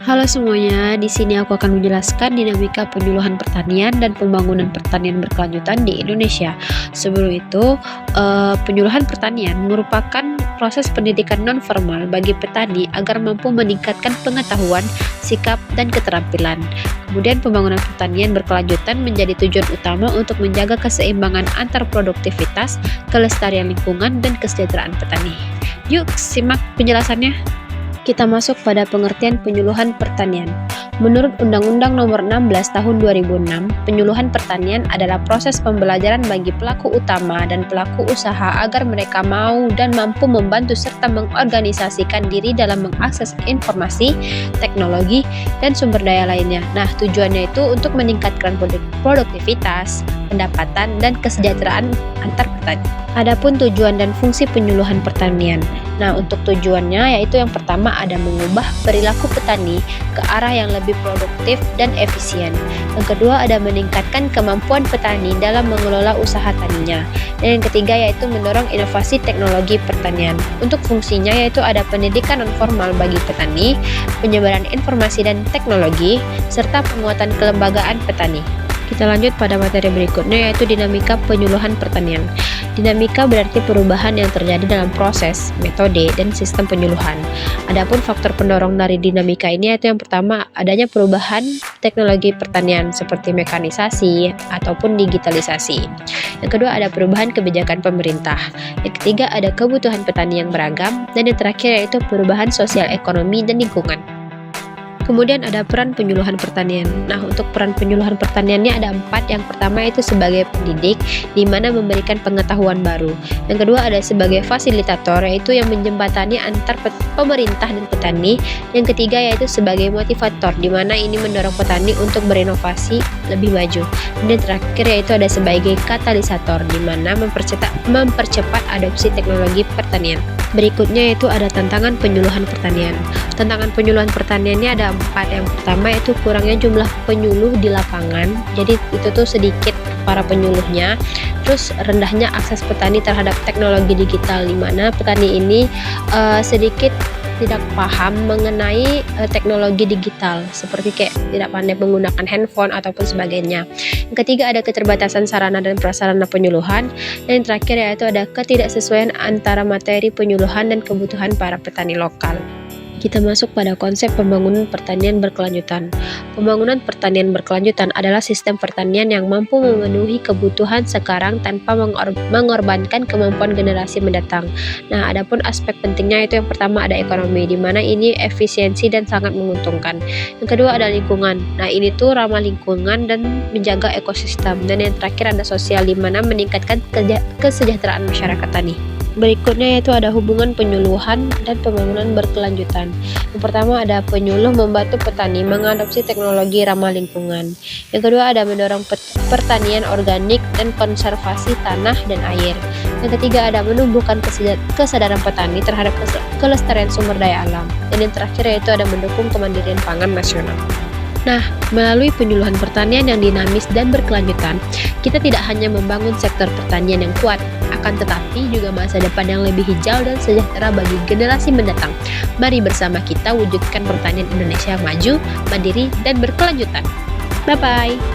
Halo semuanya, di sini aku akan menjelaskan dinamika penyuluhan pertanian dan pembangunan pertanian berkelanjutan di Indonesia. Sebelum itu, penyuluhan pertanian merupakan proses pendidikan non-formal bagi petani agar mampu meningkatkan pengetahuan, sikap, dan keterampilan. Kemudian pembangunan pertanian berkelanjutan menjadi tujuan utama untuk menjaga keseimbangan antar produktivitas, kelestarian lingkungan, dan kesejahteraan petani. Yuk, simak penjelasannya. Kita masuk pada pengertian penyuluhan pertanian. Menurut Undang-Undang Nomor 16 Tahun 2006, penyuluhan pertanian adalah proses pembelajaran bagi pelaku utama dan pelaku usaha agar mereka mau dan mampu membantu serta mengorganisasikan diri dalam mengakses informasi, teknologi, dan sumber daya lainnya. Nah, tujuannya itu untuk meningkatkan produktivitas, pendapatan, dan kesejahteraan antar petani. Adapun tujuan dan fungsi penyuluhan pertanian. Nah, untuk tujuannya yaitu yang pertama ada mengubah perilaku petani ke arah yang lebih produktif dan efisien. Yang kedua ada meningkatkan kemampuan petani dalam mengelola usaha taninya. Dan yang ketiga yaitu mendorong inovasi teknologi pertanian. Untuk fungsinya yaitu ada pendidikan non-formal bagi petani, penyebaran informasi dan teknologi, serta penguatan kelembagaan petani. Kita lanjut pada materi berikutnya yaitu dinamika penyuluhan pertanian. Dinamika berarti perubahan yang terjadi dalam proses, metode, dan sistem penyuluhan. Adapun faktor pendorong dari dinamika ini yaitu yang pertama adanya perubahan teknologi pertanian seperti mekanisasi ataupun digitalisasi. Yang kedua ada perubahan kebijakan pemerintah. Yang ketiga ada kebutuhan petani yang beragam. Dan yang terakhir yaitu perubahan sosial ekonomi dan lingkungan. Kemudian ada peran penyuluhan pertanian. Nah, untuk peran penyuluhan pertaniannya ada 4. Yang pertama itu sebagai pendidik, di mana memberikan pengetahuan baru. Yang kedua ada sebagai fasilitator, yaitu yang menjembatani antar pemerintah dan petani. Yang ketiga yaitu sebagai motivator, di mana ini mendorong petani untuk berinovasi lebih maju. Dan yang terakhir yaitu ada sebagai katalisator, di mana mempercepat adopsi teknologi pertanian. Berikutnya yaitu ada tantangan penyuluhan pertanian. Tantangan penyuluhan pertaniannya ada 4. Yang pertama itu kurangnya jumlah penyuluh di lapangan, jadi itu tuh sedikit para penyuluhnya. Terus rendahnya akses petani terhadap teknologi digital, di mana petani ini sedikit tidak paham mengenai teknologi digital, seperti kayak tidak pandai menggunakan handphone ataupun sebagainya. Yang ketiga ada keterbatasan sarana dan prasarana penyuluhan. Dan yang terakhir yaitu ada ketidaksesuaian antara materi penyuluhan dan kebutuhan para petani lokal. Kita masuk pada konsep pembangunan pertanian berkelanjutan. Pembangunan pertanian berkelanjutan adalah sistem pertanian yang mampu memenuhi kebutuhan sekarang tanpa mengorbankan kemampuan generasi mendatang. Nah, adapun aspek pentingnya itu yang pertama ada ekonomi, di mana ini efisiensi dan sangat menguntungkan. Yang kedua ada lingkungan. Nah, ini tuh ramah lingkungan dan menjaga ekosistem. Dan yang terakhir ada sosial, di mana meningkatkan kesejahteraan masyarakat tani. Berikutnya yaitu ada hubungan penyuluhan dan pembangunan berkelanjutan. Yang pertama ada penyuluh membantu petani mengadopsi teknologi ramah lingkungan. Yang kedua ada mendorong pertanian organik dan konservasi tanah dan air. Yang ketiga ada menumbuhkan kesadaran petani terhadap kelestarian sumber daya alam. Dan yang terakhir yaitu ada mendukung kemandirian pangan nasional. Nah, melalui penyuluhan pertanian yang dinamis dan berkelanjutan, kita tidak hanya membangun sektor pertanian yang kuat, akan tetapi juga masa depan yang lebih hijau dan sejahtera bagi generasi mendatang. Mari bersama kita wujudkan pertanian Indonesia yang maju, mandiri, dan berkelanjutan. Bye-bye!